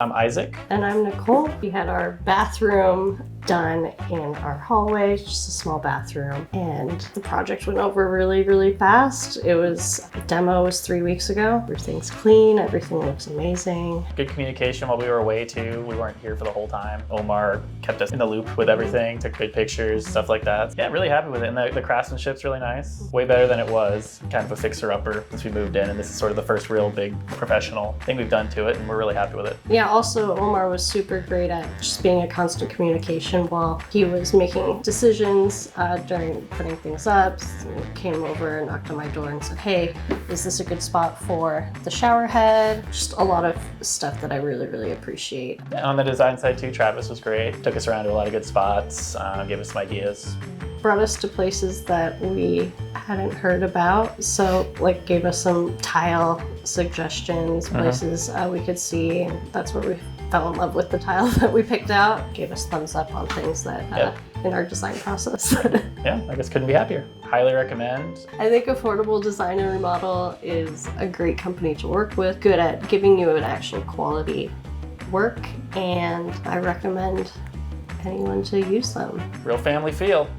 I'm Isaac. And I'm Nicole. We had our bathroom done in our hallway, just a small bathroom, and the project went over really, really fast. The demo was 3 weeks ago. Everything's clean, everything looks amazing. Good communication while we were away too. We weren't here for the whole time. Omar kept us in the loop with everything, took good pictures, stuff like that. Yeah, really happy with it. And the craftsmanship's really nice. Way better than it was. Kind of a fixer-upper since we moved in, and this is sort of the first real big professional thing we've done to it, and we're really happy with it. Yeah, also Omar was super great at just being a constant communication while he was making decisions during putting things up. He came over and knocked on my door and said, hey, is this a good spot for the shower head? Just a lot of stuff that I really, really appreciate. On the design side too, Travis was great. Took us around to a lot of good spots, gave us some ideas. Brought us to places that we hadn't heard about. So gave us some tile suggestions, places we could see. And that's where we fell in love with the tile that we picked out. Gave us thumbs up on things that in our design process. Yeah, I guess couldn't be happier. Highly recommend. I think Affordable Design and Remodel is a great company to work with, good at giving you an actual quality work, and I recommend anyone to use them. Real family feel.